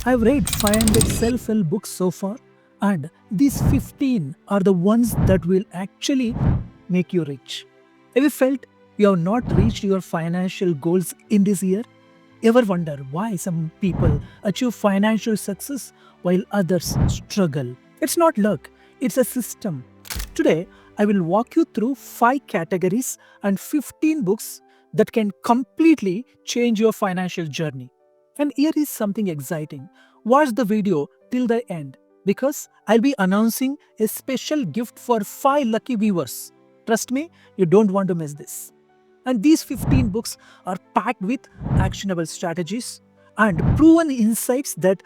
I've read 500 self-help books so far, and these 15 are the ones that will actually make you rich. Have you felt you have not reached your financial goals in this year? Ever wonder why some people achieve financial success while others struggle? It's not luck, it's a system. Today, I will walk you through 5 categories and 15 books that can completely change your financial journey. And here is something exciting. Watch the video till the end because I'll be announcing a special gift for 5 lucky viewers. Trust me, you don't want to miss this. And these 15 books are packed with actionable strategies and proven insights that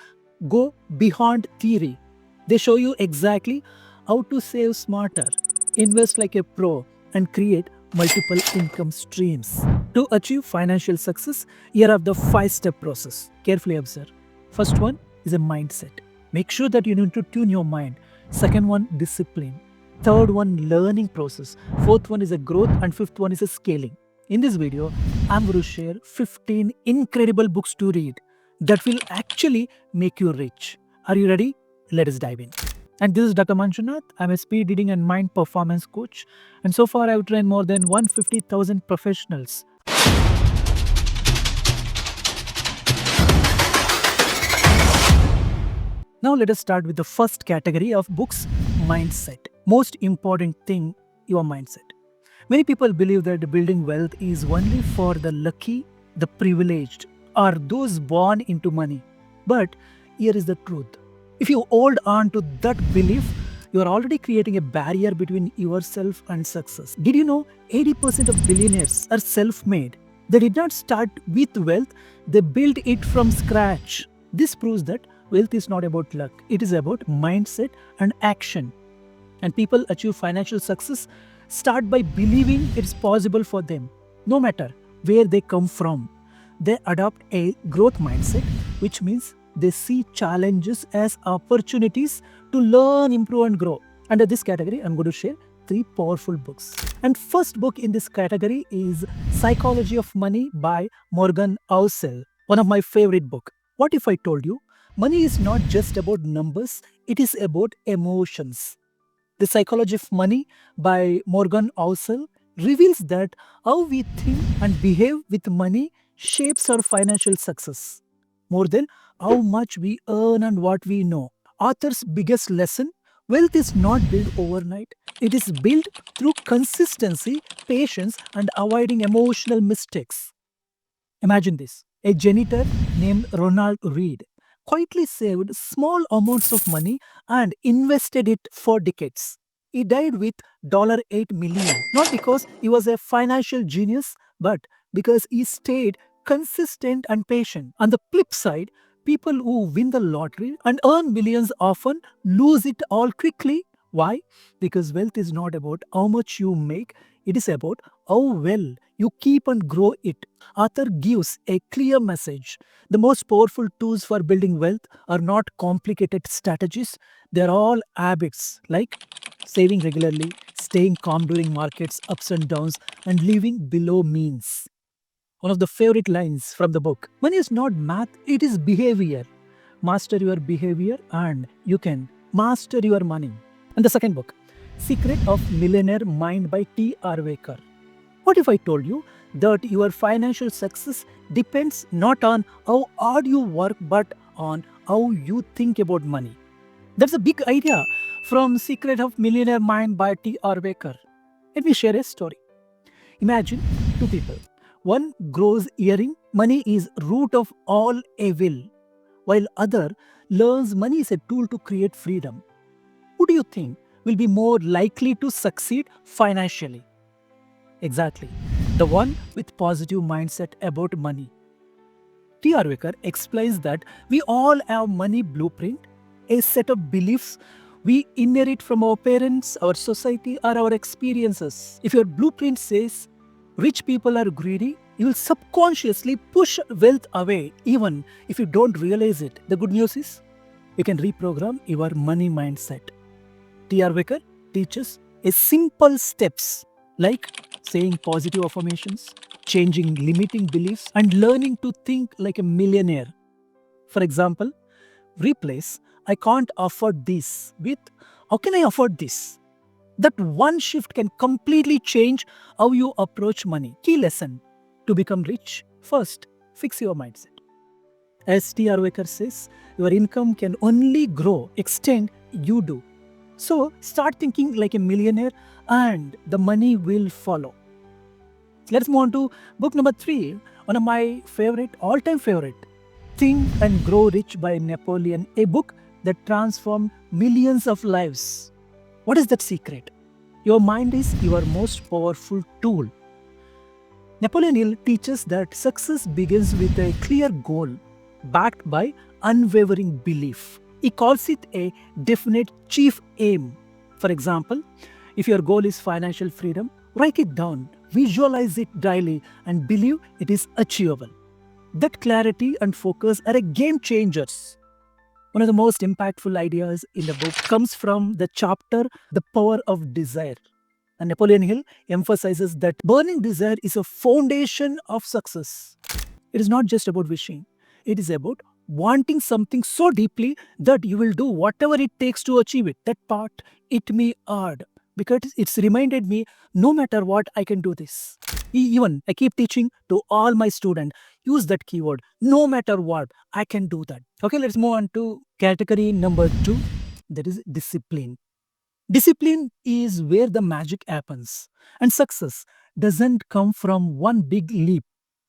go beyond theory. They show you exactly how to save smarter, invest like a pro, and create multiple income streams. To achieve financial success, here are the 5-step process. Carefully observe. First one is a mindset. Make sure that you need to tune your mind. Second one, discipline. Third one, learning process. Fourth one is a growth, and fifth one is a scaling. In this video, I'm going to share 15 incredible books to read that will actually make you rich. Are you ready? Let us dive in. And this is Dr. Manjunath. I'm a speed reading and mind performance coach. And so far, I've trained more than 150,000 professionals. Now, let us start with the first category of books, mindset. Most important thing, your mindset. Many people believe that building wealth is only for the lucky, the privileged, or those born into money. But here is the truth. If you hold on to that belief, you are already creating a barrier between yourself and success. Did you know 80% of billionaires are self-made? They did not start with wealth, they built it from scratch. This proves that wealth is not about luck, it is about mindset and action. And people achieve financial success start by believing it's possible for them, no matter where they come from. They adopt a growth mindset, which means they see challenges as opportunities to learn, improve, and grow. Under this category, I'm going to share 3 powerful books. And first book in this category is Psychology of Money by Morgan Housel, one of my favorite books. What if I told you money is not just about numbers, it is about emotions? The Psychology of Money by Morgan Housel reveals that how we think and behave with money shapes our financial success more than how much we earn and what we know. Author's biggest lesson: wealth is not built overnight. It is built through consistency, patience, and avoiding emotional mistakes. Imagine this: a janitor named Ronald Reed quietly saved small amounts of money and invested it for decades. He died with $8 million, not because he was a financial genius, but because he stayed consistent and patient. On the flip side, people who win the lottery and earn millions often lose it all quickly. Why? Because wealth is not about how much you make, it is about how well you keep and grow it. Author gives a clear message. The most powerful tools for building wealth are not complicated strategies, they're all habits like saving regularly, staying calm during markets ups and downs, and living below means. One of the favorite lines from the book: money is not math, it is behavior. Master your behavior and you can master your money. And the second book, Secret of Millionaire Mind by T.R. Waker. What if I told you that your financial success depends not on how hard you work but on how you think about money? That's a big idea from Secret of Millionaire Mind by T.R. Waker. Let me share a story. Imagine 2 people. One grows hearing money is root of all evil, while other learns money is a tool to create freedom. Who do you think will be more likely to succeed financially? Exactly, the one with positive mindset about money. T.R. Waker explains that we all have money blueprint, a set of beliefs we inherit from our parents, our society, or our experiences. If your blueprint says rich people are greedy, you will subconsciously push wealth away even if you don't realize it. The good news is you can reprogram your money mindset. T.R. Waker teaches a simple steps like saying positive affirmations, changing limiting beliefs, and learning to think like a millionaire. For example, Replace "I can't afford this" with "How can I afford this?" That one shift can completely change how you approach money. Key lesson: to become rich, first, fix your mindset. As T.R. Waker says, your income can only grow, extend you do. So start thinking like a millionaire and the money will follow. Let's move on to book number 3, one of my favorite, all-time favorite, Think and Grow Rich by Napoleon, a book that transformed millions of lives. What is that secret? Your mind is your most powerful tool. Napoleon Hill teaches that success begins with a clear goal, backed by unwavering belief. He calls it a definite chief aim. For example, if your goal is financial freedom, write it down, visualize it daily, and believe it is achievable. That clarity and focus are a game changers. One of the most impactful ideas in the book comes from the chapter The Power of Desire. And Napoleon Hill emphasizes that burning desire is a foundation of success. It is not just about wishing, it is about wanting something so deeply that you will do whatever it takes to achieve it. That part, it me hard, because it's reminded me no matter what, I can do this. Even I keep teaching to all my students, use that keyword, no matter what, I can do that. Okay, let's move on to category number 2, that is discipline. Discipline is where the magic happens. And success doesn't come from one big leap,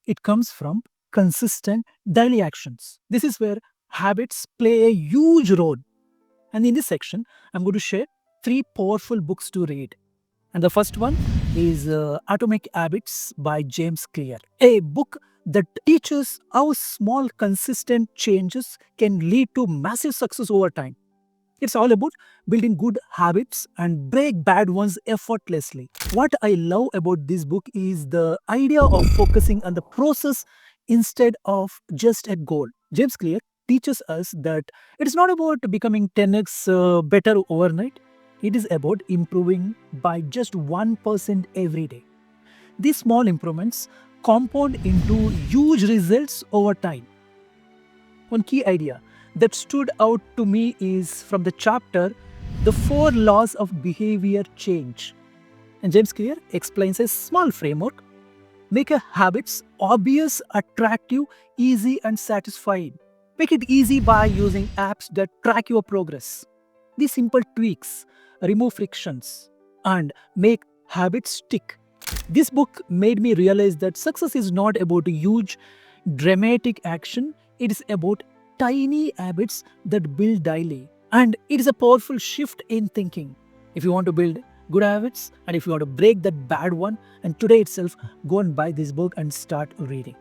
it comes from consistent daily actions. This is where habits play a huge role. And in this section, I'm going to share 3 powerful books to read. And the first one is Atomic Habits by James Clear, a book that teaches how small, consistent changes can lead to massive success over time. It's all about building good habits and break bad ones effortlessly. What I love about this book is the idea of focusing on the process instead of just a goal. James Clear teaches us that it is not about becoming 10x better overnight. It is about improving by just 1% every day. These small improvements compound into huge results over time. One key idea that stood out to me is from the chapter The 4 Laws of Behavior Change. And James Clear explains a small framework. Make a habits obvious, attractive, easy, and satisfying. Make it easy by using apps that track your progress. These simple tweaks remove frictions and make habits stick. This book made me realize that success is not about a huge, dramatic action, it is about tiny habits that build daily. And it is a powerful shift in thinking. If you want to build good habits and if you want to break that bad one, and today itself, go and buy this book and start reading.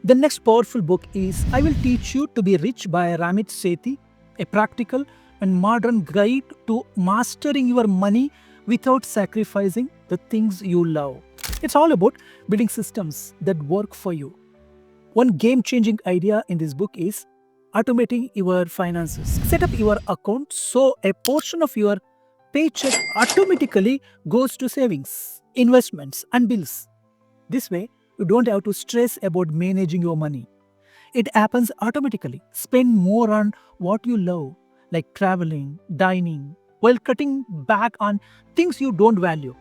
The next powerful book is I Will Teach You to Be Rich by Ramit Sethi, a practical and modern guide to mastering your money without sacrificing the things you love. It's all about building systems that work for you. One game-changing idea in this book is automating your finances. Set up your account so a portion of your paycheck automatically goes to savings, investments, and bills. This way, you don't have to stress about managing your money. It happens automatically. Spend more on what you love, like traveling, dining, while cutting back on things you don't value,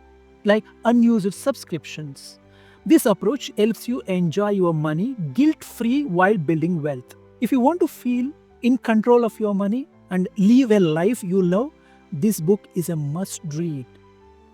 like unused subscriptions. This approach helps you enjoy your money guilt-free while building wealth. If you want to feel in control of your money and live a life you love, this book is a must-read.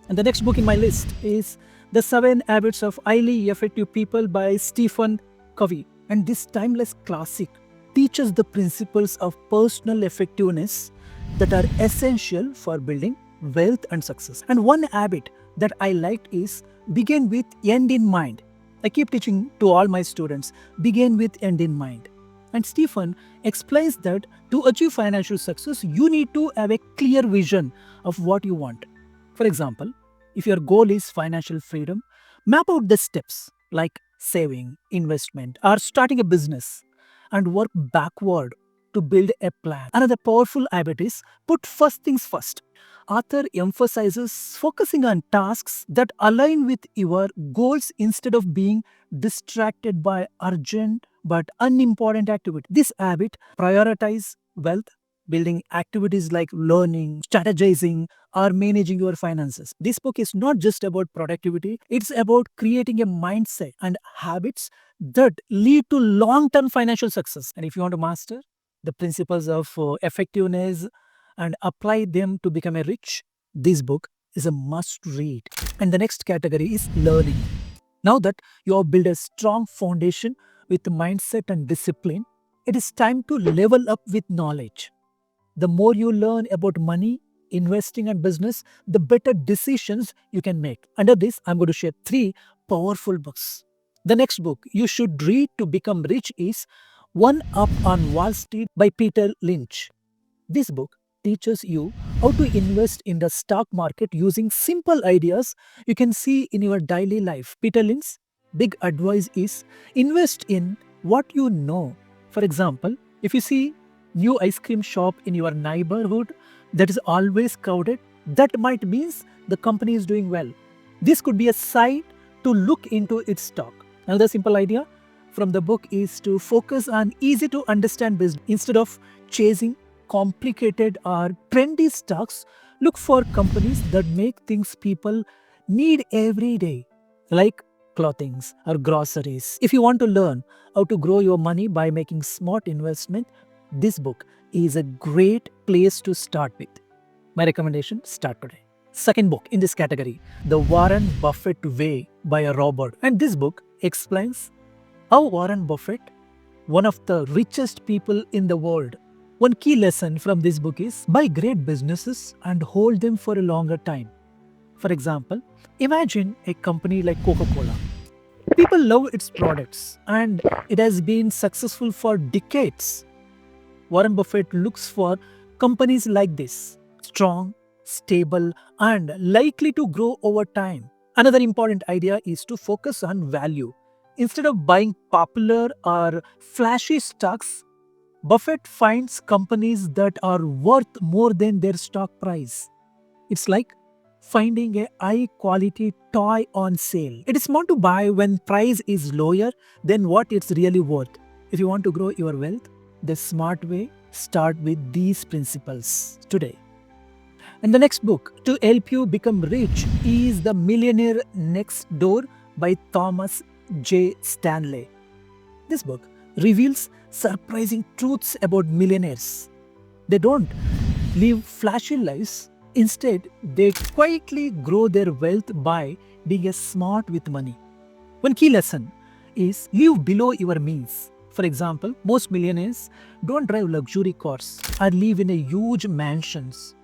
And the next book in my list is The 7 Habits of Highly Effective People by Stephen Covey. And this timeless classic teaches the principles of personal effectiveness that are essential for building wealth and success. And one habit that I liked is begin with end in mind. I keep teaching to all my students, begin with end in mind. And Stephen explains that to achieve financial success, you need to have a clear vision of what you want. For example, if your goal is financial freedom, map out the steps like saving, investment, or starting a business and work backward to build a plan. Another powerful habit is put first things first. Author emphasizes focusing on tasks that align with your goals instead of being distracted by urgent but unimportant activity. This habit prioritizes wealth, building activities like learning, strategizing, or managing your finances. This book is not just about productivity, it's about creating a mindset and habits that lead to long term financial success. And if you want to master the principles of effectiveness and apply them to become a rich, this book is a must read. And the next category is learning. Now that you have built a strong foundation with mindset and discipline, it is time to level up with knowledge. The more you learn about money, investing, and business, the better decisions you can make. Under this, I'm going to share three powerful books. The next book you should read to become rich is One Up on Wall Street by Peter Lynch. This book teaches you how to invest in the stock market using simple ideas you can see in your daily life. Peter Lynch's big advice is invest in what you know. For example, if you see new ice cream shop in your neighborhood that is always crowded, that might means the company is doing well. This could be a sign to look into its stock. Another simple idea from the book is to focus on easy to understand business instead of chasing complicated or trendy stocks. Look for companies that make things people need every day, like clothings or groceries. If you want to learn how to grow your money by making smart investment, this book is a great place to start with. My recommendation, start today. Second book in this category, The Warren Buffett Way by Robert. And this book explains how Warren Buffett, one of the richest people in the world. One key lesson from this book is buy great businesses and hold them for a longer time. For example, imagine a company like Coca-Cola. People love its products and it has been successful for decades. Warren Buffett looks for companies like this, strong, stable, and likely to grow over time. Another important idea is to focus on value. Instead of buying popular or flashy stocks, Buffett finds companies that are worth more than their stock price. It's like finding a high quality toy on sale. It is smart to buy when price is lower than what it's really worth. If you want to grow your wealth, the smart way, start with these principles today. And the next book to help you become rich is The Millionaire Next Door by Thomas J. Stanley. This book reveals surprising truths about millionaires. They don't live flashy lives. Instead, they quietly grow their wealth by being smart with money. One key lesson is live below your means. For example, most millionaires don't drive luxury cars or live in a huge mansions.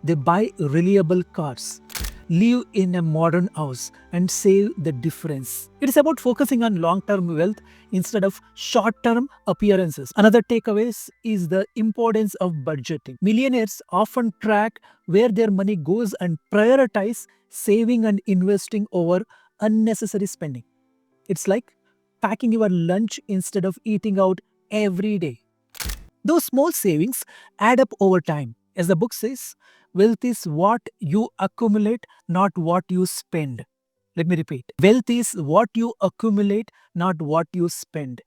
They buy reliable cars, live in a modern house, and save the difference. It is about focusing on long-term wealth instead of short-term appearances. Another takeaway is the importance of budgeting. Millionaires often track where their money goes and prioritize saving and investing over unnecessary spending. It's like packing your lunch instead of eating out every day. Those small savings add up over time. As the book says, wealth is what you accumulate, not what you spend. Let me repeat. Wealth is what you accumulate, not what you spend.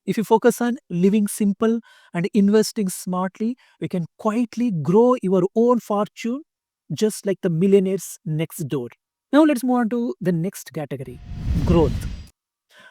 If you focus on living simple and investing smartly, you can quietly grow your own fortune just like the millionaires next door. Now let's move on to the next category, growth.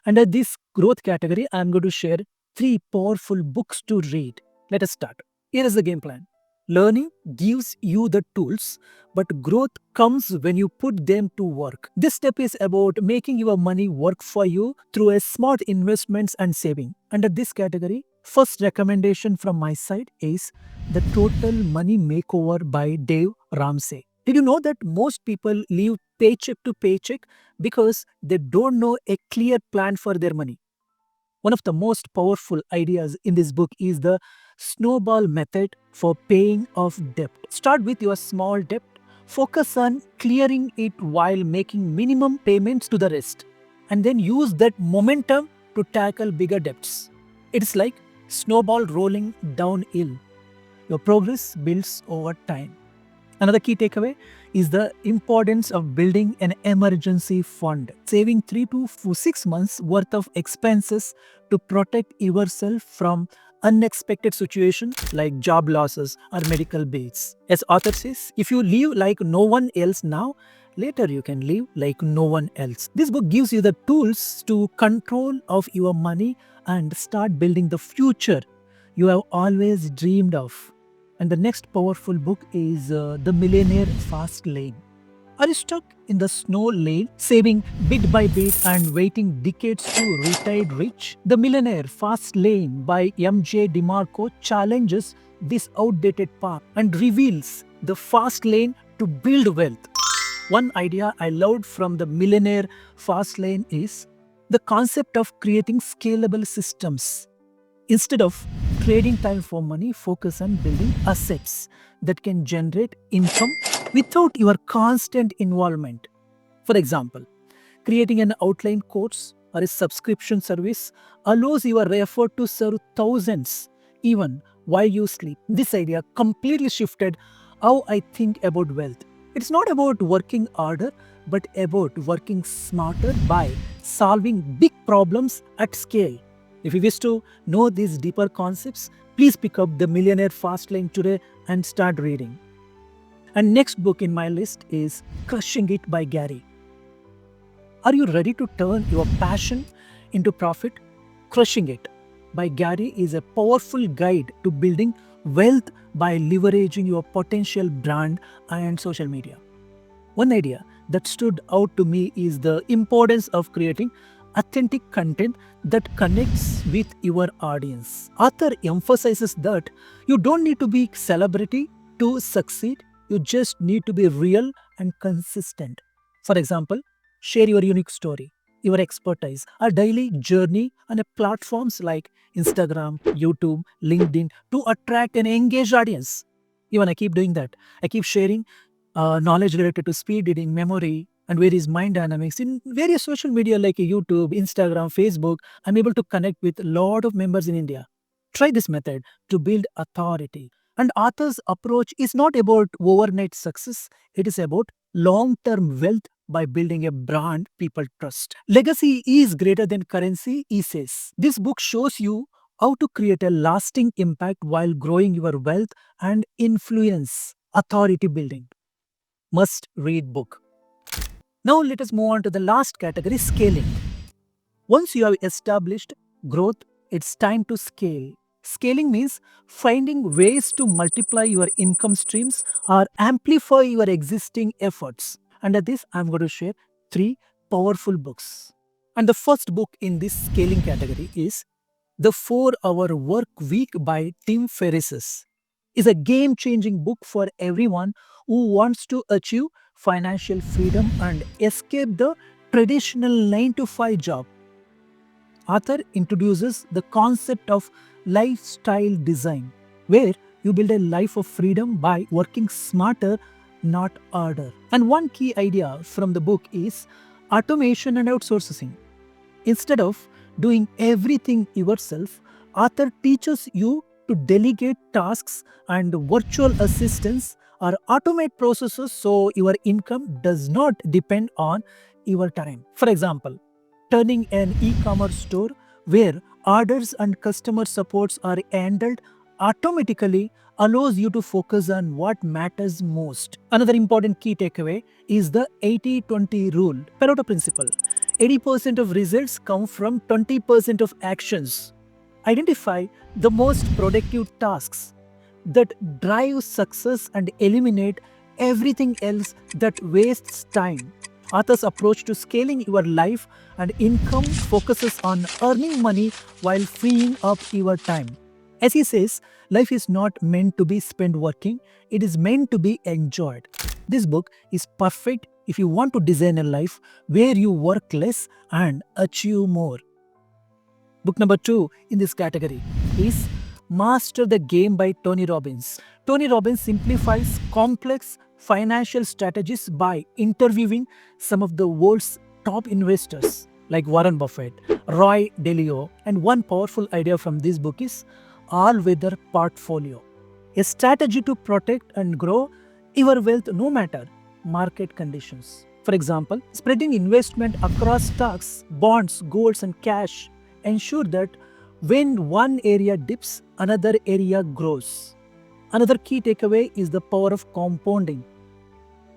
Under this growth category, I'm going to share three powerful books to read. Let us start. Here is the game plan. Learning gives you the tools, but growth comes when you put them to work. This step is about making your money work for you through a smart investments and saving. Under this category, first recommendation from my side is The Total Money Makeover by Dave Ramsey. Did you know that most people live paycheck to paycheck because they don't know a clear plan for their money? One of the most powerful ideas in this book is the snowball method for paying off debt. Start with your small debt, focus on clearing it while making minimum payments to the rest, and then use that momentum to tackle bigger debts. It's like snowball rolling downhill. Your progress builds over time. Another key takeaway is the importance of building an emergency fund, saving 3 to 6 months worth of expenses to protect yourself from unexpected situations like job losses or medical bills. As author says, if you live like no one else now, later you can live like no one else. This book gives you the tools to control of your money and start building the future you have always dreamed of. And the next powerful book is The Millionaire Fast Lane. Are you stuck in the snow lane, saving bit by bit and waiting decades to retire rich? The Millionaire Fast Lane by M.J. DeMarco challenges this outdated path and reveals the fast lane to build wealth. One idea I loved from the Millionaire Fast Lane is the concept of creating scalable systems. Instead of trading time for money, focus on building assets that can generate income without your constant involvement. For example, creating an outline course or a subscription service allows your effort to serve thousands even while you sleep. This idea completely shifted how I think about wealth. It's not about working harder, but about working smarter by solving big problems at scale. If you wish to know these deeper concepts, please pick up The Millionaire Fast Lane today and start reading. And next book in my list is Crushing It by Gary. Are you ready to turn your passion into profit? Crushing It by Gary is a powerful guide to building wealth by leveraging your potential brand and social media. One idea that stood out to me is the importance of creating authentic content that connects with your audience. Author emphasizes that you don't need to be celebrity to succeed, you just need to be real and consistent. For example, share your unique story, your expertise, a daily journey on platforms like Instagram, YouTube, LinkedIn to attract an engaged audience. Even I keep doing that. I keep sharing knowledge related to speed reading, memory, and various mind dynamics in various social media like YouTube, Instagram, Facebook. I'm able to connect with a lot of members in India. Try this method to build authority. And author's approach is not about overnight success, it is about long term wealth by building a brand people trust. Legacy is greater than currency, he says. This book shows you how to create a lasting impact while growing your wealth and influence. Authority building. Must read book. Now let us move on to the last category, scaling. Once you have established growth, it's time to scale. Scaling means finding ways to multiply your income streams or amplify your existing efforts. Under this, I'm going to share 3 powerful books. And the first book in this scaling category is The 4-Hour Work Week by Tim Ferriss. Is a game-changing book for everyone who wants to achieve financial freedom and escape the traditional 9-to-5 job. Author introduces the concept of lifestyle design, where you build a life of freedom by working smarter, not harder. And one key idea from the book is automation and outsourcing. Instead of doing everything yourself, author teaches you to delegate tasks and virtual assistants or automate processes so your income does not depend on your time. For example, turning an e-commerce store where orders and customer supports are handled automatically allows you to focus on what matters most. Another important key takeaway is the 80-20 rule, Pareto principle. 80% of results come from 20% of actions. Identify the most productive tasks that drive success and eliminate everything else that wastes time. Author's approach to scaling your life and income focuses on earning money while freeing up your time. As he says, life is not meant to be spent working, it is meant to be enjoyed. This book is perfect if you want to design a life where you work less and achieve more. Book number 2 in this category is Master the Game by Tony Robbins. Tony Robbins simplifies complex financial strategies by interviewing some of the world's top investors like Warren Buffett, Roy Dalio, and one powerful idea from this book is all-weather portfolio, a strategy to protect and grow your wealth no matter market conditions. For example, spreading investment across stocks, bonds, golds, and cash ensure that When one area dips, another area grows. Another key takeaway is the power of compounding.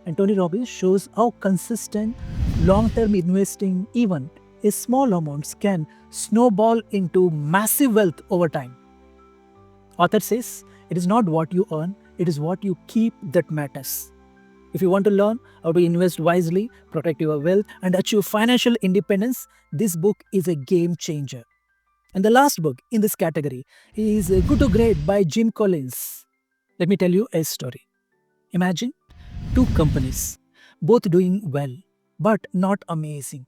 And Tony Robbins shows how consistent long-term investing, even in small amounts, can snowball into massive wealth over time. Author says, it is not what you earn, it is what you keep that matters. If you want to learn how to invest wisely, protect your wealth, and achieve financial independence, this book is a game changer. And the last book in this category is Good to Great by Jim Collins. Let me tell you a story. Imagine two companies, both doing well, but not amazing.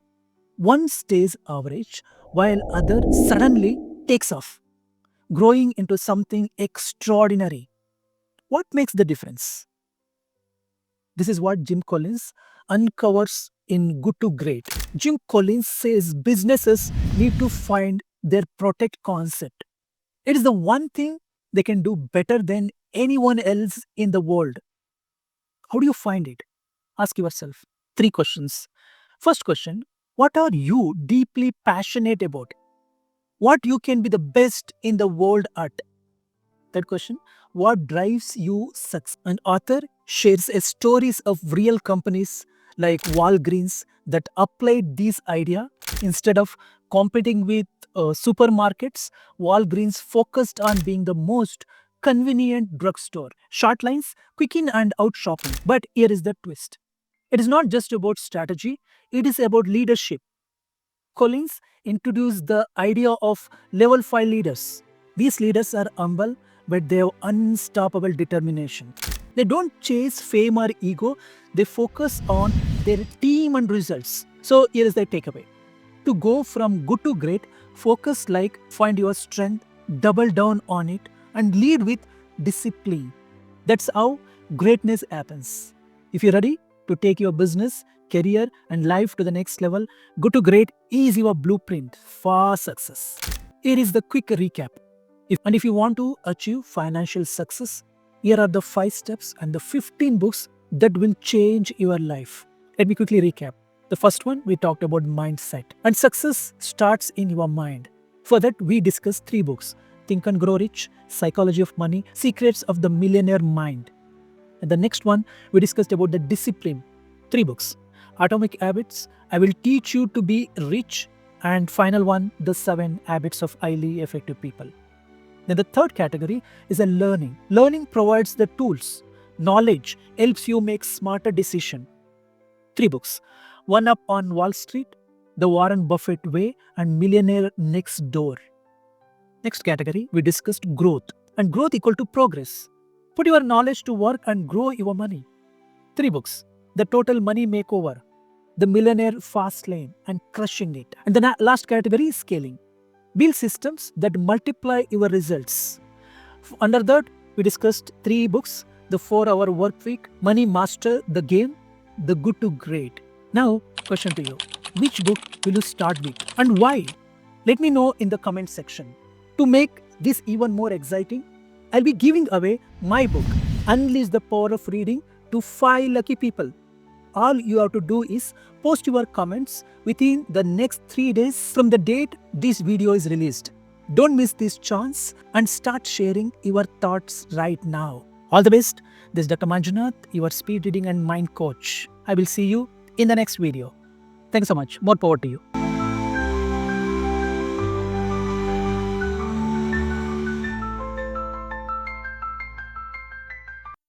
One stays average, while other suddenly takes off, growing into something extraordinary. What makes the difference? This is what Jim Collins uncovers in Good to Great. Jim Collins says businesses need to find their protect concept. It is the one thing they can do better than anyone else in the world. How do you find it? Ask yourself 3 questions. First question, what are you deeply passionate about? What you can be the best in the world at? That question, what drives you success? An author shares stories of real companies like Walgreens that applied this idea. Instead of competing with supermarkets, Walgreens focused on being the most convenient drugstore. Short lines, quick in and out shopping. But here is the twist. It is not just about strategy, it is about leadership. Collins introduced the idea of level 5 leaders. These leaders are humble, but they have unstoppable determination. They don't chase fame or ego, they focus on their team and results. So, here is the takeaway. To go from good to great, focus like find your strength, double down on it, and lead with discipline. That's how greatness happens. If you're ready to take your business, career, and life to the next level, Good to Great is your blueprint for success. Here is the quick recap. If you want to achieve financial success, here are the 5 steps and the 15 books that will change your life. Let me quickly recap. The first one, we talked about mindset. And success starts in your mind. For that, we discussed 3 books. Think and Grow Rich, Psychology of Money, Secrets of the Millionaire Mind. And the next one, we discussed about the discipline. 3 books. Atomic Habits, I Will Teach You to Be Rich. And final one, The 7 Habits of Highly Effective People. Then the third category is a learning. Learning provides the tools. Knowledge helps you make smarter decisions. 3 books. One Up on Wall Street, The Warren Buffett Way, and Millionaire Next Door. Next category, we discussed growth. And growth equal to progress. Put your knowledge to work and grow your money. 3 books. The Total Money Makeover, The Millionaire Fast Lane, and Crushing It. And the last category is scaling. Build systems that multiply your results. Under that, we discussed 3 books, The 4-Hour Work Week, Money Master the Game, The Good to Great. Now, question to you. Which book will you start with and why? Let me know in the comment section. To make this even more exciting, I'll be giving away my book, Unleash the Power of Reading, to 5 lucky people. All you have to do is post your comments within the next 3 days from the date this video is released. Don't miss this chance and start sharing your thoughts right now. All the best. This is Dr. Manjunath, your speed reading and mind coach. I will see you in the next video. Thanks so much. More power to you.